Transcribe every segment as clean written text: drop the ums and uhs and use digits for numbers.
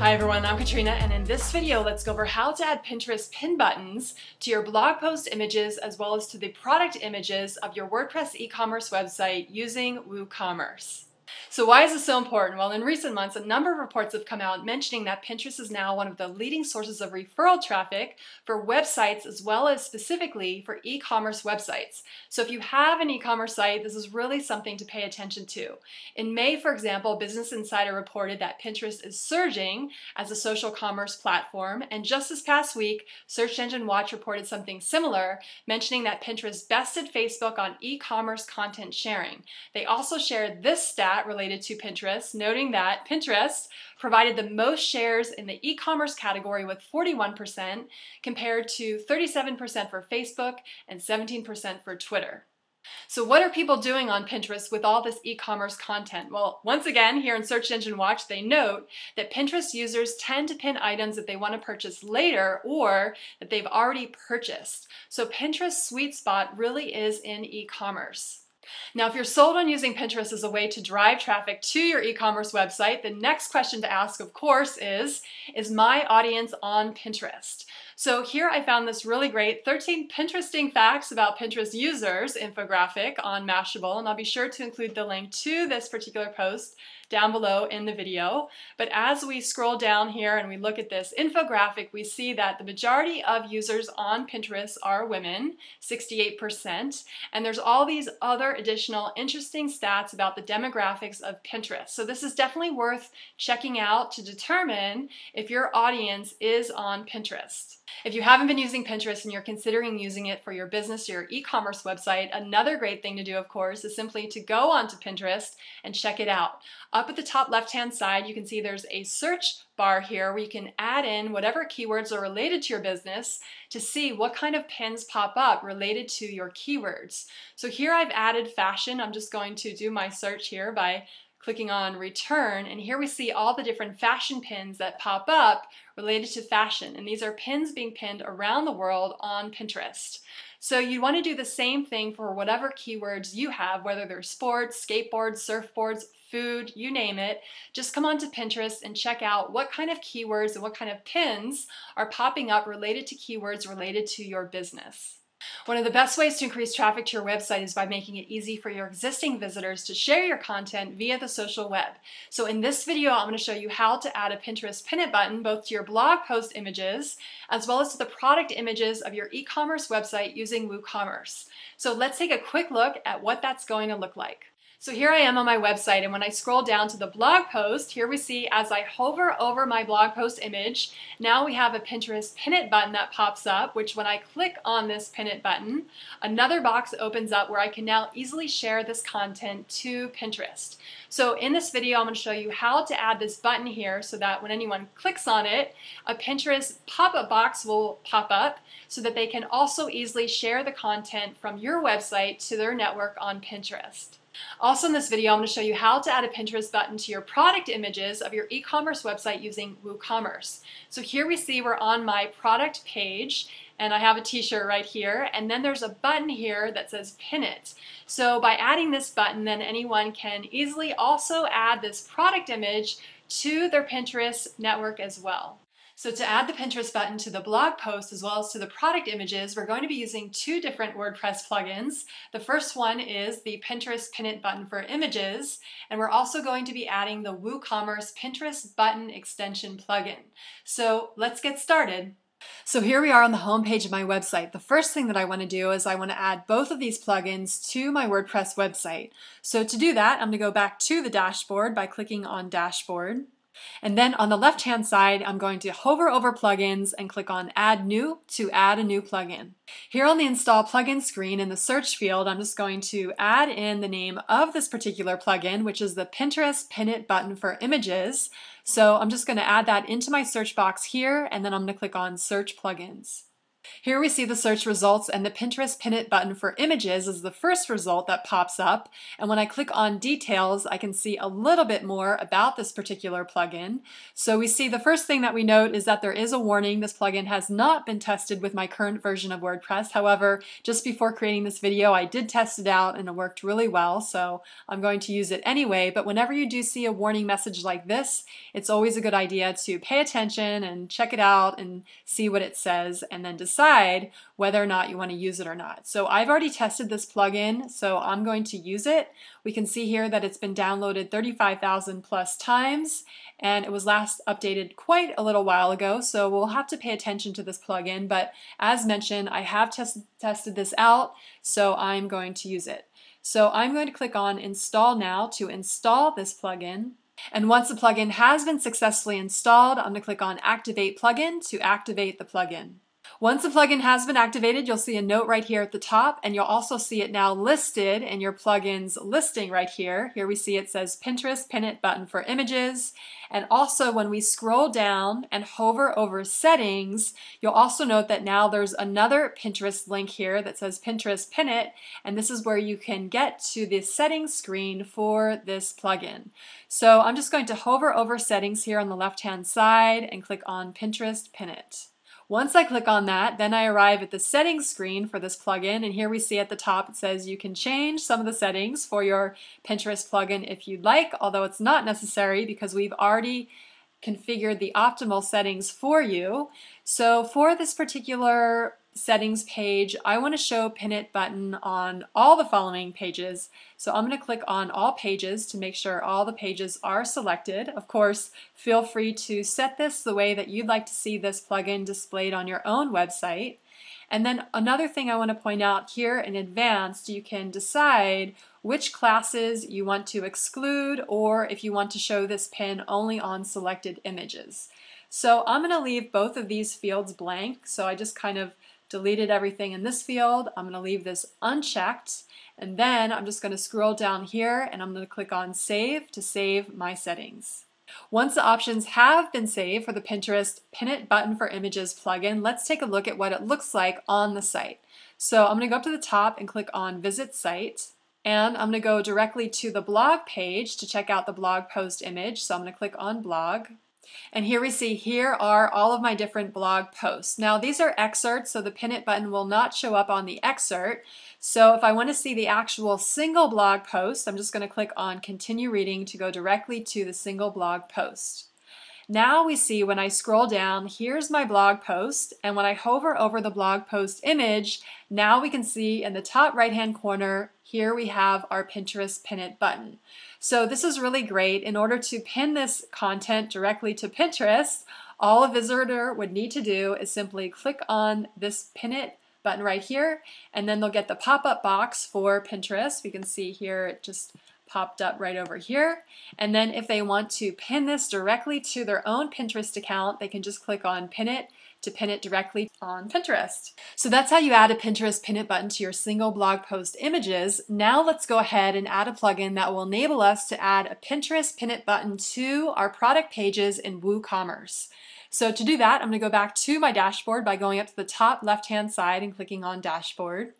Hi everyone, I'm Katrina, and in this video let's go over how to add Pinterest pin buttons to your blog post images as well as to the product images of your WordPress e-commerce website using WooCommerce. So why is this so important? Well, in recent months, a number of reports have come out mentioning that Pinterest is now one of the leading sources of referral traffic for websites as well as specifically for e-commerce websites. So if you have an e-commerce site, this is really something to pay attention to. In May, for example, Business Insider reported that Pinterest is surging as a social commerce platform, and just this past week, Search Engine Watch reported something similar, mentioning that Pinterest bested Facebook on e-commerce content sharing. They also shared this stat related to Pinterest, noting that Pinterest provided the most shares in the e-commerce category with 41% compared to 37% for Facebook and 17% for Twitter. So what are people doing on Pinterest with all this e-commerce content? Well, once again, here in Search Engine Watch, they note that Pinterest users tend to pin items that they want to purchase later or that they've already purchased. So Pinterest's sweet spot really is in e-commerce. Now, if you're sold on using Pinterest as a way to drive traffic to your e-commerce website, the next question to ask, of course, is my audience on Pinterest? So here I found this really great 13 Pinteresting facts about Pinterest users infographic on Mashable, and I'll be sure to include the link to this particular post down below in the video. But as we scroll down here and we look at this infographic, we see that the majority of users on Pinterest are women, 68%, and there's all these other additional interesting stats about the demographics of Pinterest. So this is definitely worth checking out to determine if your audience is on Pinterest. If you haven't been using Pinterest and you're considering using it for your business or your e-commerce website, another great thing to do, of course, is simply to go onto Pinterest and check it out. Up at the top left-hand side, you can see there's a search bar here where you can add in whatever keywords are related to your business to see what kind of pins pop up related to your keywords. So here I've added fashion. I'm just going to do my search here by clicking on return, and here we see all the different fashion pins that pop up related to fashion, and these are pins being pinned around the world on Pinterest. So you want to do the same thing for whatever keywords you have, whether they're sports, skateboards, surfboards, food, you name it. Just come onto Pinterest and check out what kind of keywords and what kind of pins are popping up related to keywords related to your business. One of the best ways to increase traffic to your website is by making it easy for your existing visitors to share your content via the social web. So in this video, I'm going to show you how to add a Pinterest pin it button both to your blog post images as well as to the product images of your e-commerce website using WooCommerce. So let's take a quick look at what that's going to look like. So here I am on my website, and when I scroll down to the blog post, here we see as I hover over my blog post image, now we have a Pinterest pin it button that pops up, which when I click on this pin it button, another box opens up where I can now easily share this content to Pinterest. So in this video, I'm going to show you how to add this button here so that when anyone clicks on it, a Pinterest pop-up box will pop up so that they can also easily share the content from your website to their network on Pinterest. Also in this video, I'm going to show you how to add a Pinterest button to your product images of your e-commerce website using WooCommerce. So here we see we're on my product page, and I have a t-shirt right here, and then there's a button here that says pin it. So by adding this button, then anyone can easily also add this product image to their Pinterest network as well. So to add the Pinterest button to the blog post as well as to the product images, we're going to be using two different WordPress plugins. The first one is the Pinterest Pin It button for images, and we're also going to be adding the WooCommerce Pinterest button extension plugin. So let's get started. So here we are on the home page of my website. The first thing that I want to do is I want to add both of these plugins to my WordPress website. So to do that, I'm going to go back to the dashboard by clicking on Dashboard. And then on the left-hand side, I'm going to hover over plugins and click on Add New to add a new plugin. Here on the Install Plugin screen in the search field, I'm just going to add in the name of this particular plugin, which is the Pinterest Pin It button for images. So I'm just going to add that into my search box here, and then I'm going to click on Search Plugins. Here we see the search results, and the Pinterest Pin It button for images is the first result that pops up. And when I click on details, I can see a little bit more about this particular plugin. So we see the first thing that we note is that there is a warning. This plugin has not been tested with my current version of WordPress. However, just before creating this video, I did test it out and it worked really well. So I'm going to use it anyway. But whenever you do see a warning message like this, it's always a good idea to pay attention and check it out and see what it says, and then decide whether or not you want to use it or not. So I've already tested this plugin, so I'm going to use it. We can see here that it's been downloaded 35,000 plus times, and it was last updated quite a little while ago, so we'll have to pay attention to this plugin. But as mentioned, I have tested this out, so I'm going to use it. So I'm going to click on Install Now to install this plugin. And once the plugin has been successfully installed, I'm going to click on Activate Plugin to activate the plugin. Once the plugin has been activated, you'll see a note right here at the top, and you'll also see it now listed in your plugin's listing right here. Here we see it says Pinterest Pin It button for images. And also when we scroll down and hover over settings, you'll also note that now there's another Pinterest link here that says Pinterest Pin It, and this is where you can get to the settings screen for this plugin. So I'm just going to hover over settings here on the left-hand side and click on Pinterest Pin It. Once I click on that, then I arrive at the settings screen for this plugin, and here we see at the top it says you can change some of the settings for your Pinterest plugin if you'd like, although it's not necessary because we've already configured the optimal settings for you. So for this particular settings page, I want to show Pin It button on all the following pages. So I'm going to click on all pages to make sure all the pages are selected. Of course, feel free to set this the way that you'd like to see this plugin displayed on your own website. And then another thing I want to point out here in advance, you can decide which classes you want to exclude, or if you want to show this pin only on selected images. So I'm going to leave both of these fields blank. So I just kind of deleted everything in this field. I'm going to leave this unchecked, and then I'm just going to scroll down here and I'm going to click on Save to save my settings. Once the options have been saved for the Pinterest Pin It button for images plugin, let's take a look at what it looks like on the site. So I'm going to go up to the top and click on Visit Site, and I'm going to go directly to the blog page to check out the blog post image. So I'm going to click on Blog. And here we see, here are all of my different blog posts. Now these are excerpts, so the Pin It button will not show up on the excerpt. So if I want to see the actual single blog post, I'm just going to click on Continue Reading to go directly to the single blog post. Now we see when I scroll down, here's my blog post, and when I hover over the blog post image, now we can see in the top right-hand corner, here we have our Pinterest Pin It button. So this is really great. In order to pin this content directly to Pinterest, all a visitor would need to do is simply click on this Pin It button right here, and then they'll get the pop-up box for Pinterest. We can see here it just popped up right over here. And then if they want to pin this directly to their own Pinterest account, they can just click on Pin It to pin it directly on Pinterest. So that's how you add a Pinterest Pin It button to your single blog post images. Now let's go ahead and add a plugin that will enable us to add a Pinterest Pin It button to our product pages in WooCommerce. So to do that, I'm going to go back to my dashboard by going up to the top left-hand side and clicking on Dashboard.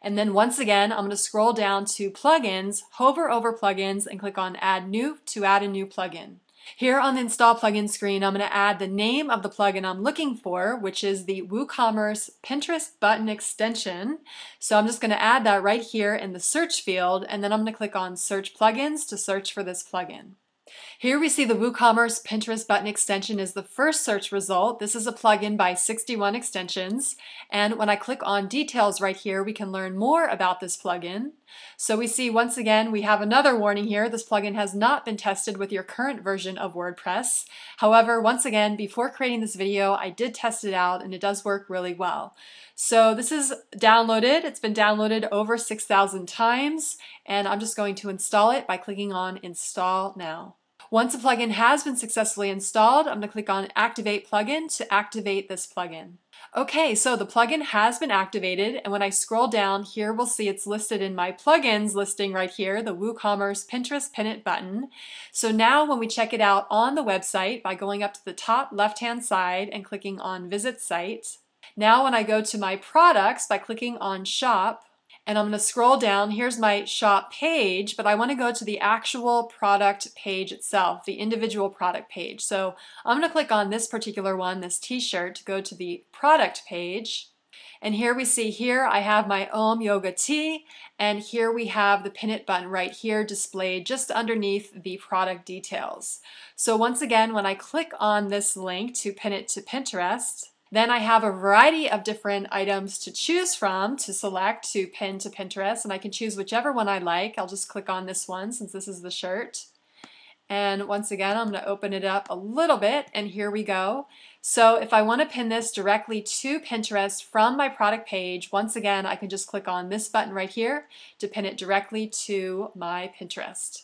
And then once again, I'm going to scroll down to Plugins, hover over Plugins, and click on Add New to add a new plugin. Here on the Install Plugin screen, I'm going to add the name of the plugin I'm looking for, which is the WooCommerce Pinterest Button Extension. So I'm just going to add that right here in the search field, and then I'm going to click on Search Plugins to search for this plugin. Here we see the WooCommerce Pinterest Button Extension is the first search result. This is a plugin by 61 Extensions. And when I click on Details right here, we can learn more about this plugin. So we see once again, we have another warning here. This plugin has not been tested with your current version of WordPress. However, once again, before creating this video, I did test it out and it does work really well. So this is downloaded. It's been downloaded over 6,000 times, and I'm just going to install it by clicking on Install Now. Once a plugin has been successfully installed, I'm going to click on Activate Plugin to activate this plugin. Okay, so the plugin has been activated, and when I scroll down here, we'll see it's listed in my plugins listing right here, the WooCommerce Pinterest Pin It button. So now when we check it out on the website by going up to the top left-hand side and clicking on Visit Site, Now when I go to my products by clicking on shop, and I'm going to scroll down, here's my shop page, but I want to go to the actual product page itself, the individual product page. So I'm going to click on this particular one, this t-shirt, to go to the product page. And here we see here I have my Om Yoga tee, and here we have the pin it button right here displayed just underneath the product details. So once again, when I click on this link to pin it to Pinterest, then I have a variety of different items to choose from to select to pin to Pinterest, and I can choose whichever one I like. I'll just click on this one since this is the shirt. And once again, I'm going to open it up a little bit, and here we go. So if I want to pin this directly to Pinterest from my product page, once again, I can just click on this button right here to pin it directly to my Pinterest.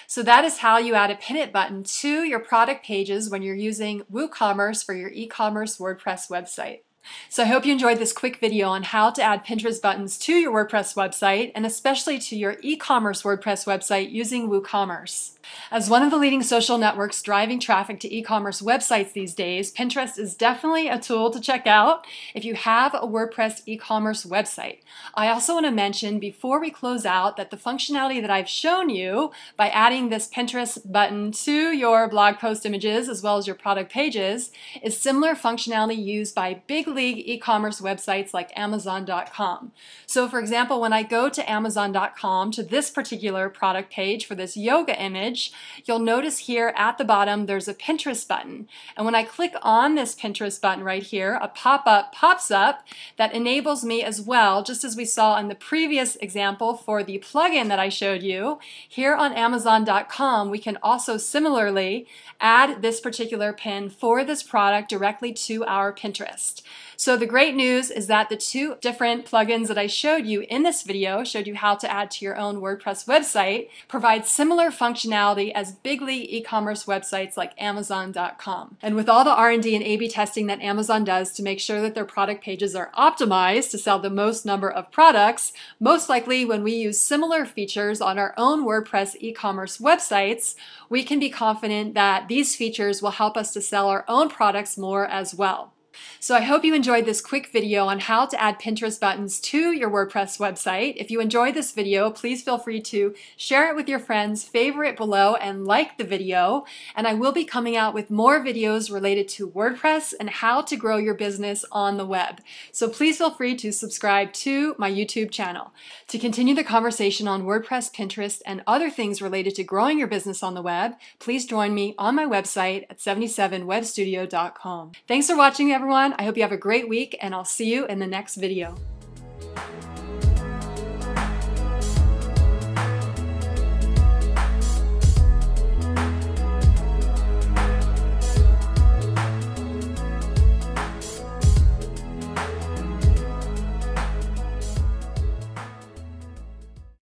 So that is how you add a pin it button to your product pages when you're using WooCommerce for your e-commerce WordPress website. So I hope you enjoyed this quick video on how to add Pinterest buttons to your WordPress website, and especially to your e-commerce WordPress website using WooCommerce. As one of the leading social networks driving traffic to e-commerce websites these days, Pinterest is definitely a tool to check out if you have a WordPress e-commerce website. I also want to mention before we close out that the functionality that I've shown you by adding this Pinterest button to your blog post images as well as your product pages is similar functionality used by big league e-commerce websites like Amazon.com. So for example, when I go to Amazon.com to this particular product page for this yoga image, you'll notice here at the bottom there's a Pinterest button. And when I click on this Pinterest button right here, a pop-up pops up that enables me as well, just as we saw in the previous example for the plugin that I showed you, here on Amazon.com we can also similarly add this particular pin for this product directly to our Pinterest. So the great news is that the two different plugins that I showed you in this video, showed you how to add to your own WordPress website, provide similar functionality as big league e-commerce websites like Amazon.com. And with all the R&D and A/B testing that Amazon does to make sure that their product pages are optimized to sell the most number of products, most likely when we use similar features on our own WordPress e-commerce websites, we can be confident that these features will help us to sell our own products more as well. So I hope you enjoyed this quick video on how to add Pinterest buttons to your WordPress website. If you enjoyed this video, please feel free to share it with your friends, favorite it below, and like the video. And I will be coming out with more videos related to WordPress and how to grow your business on the web. So please feel free to subscribe to my YouTube channel. To continue the conversation on WordPress, Pinterest, and other things related to growing your business on the web, please join me on my website at 77webstudio.com. Thanks for watching, everyone. I hope you have a great week, and I'll see you in the next video.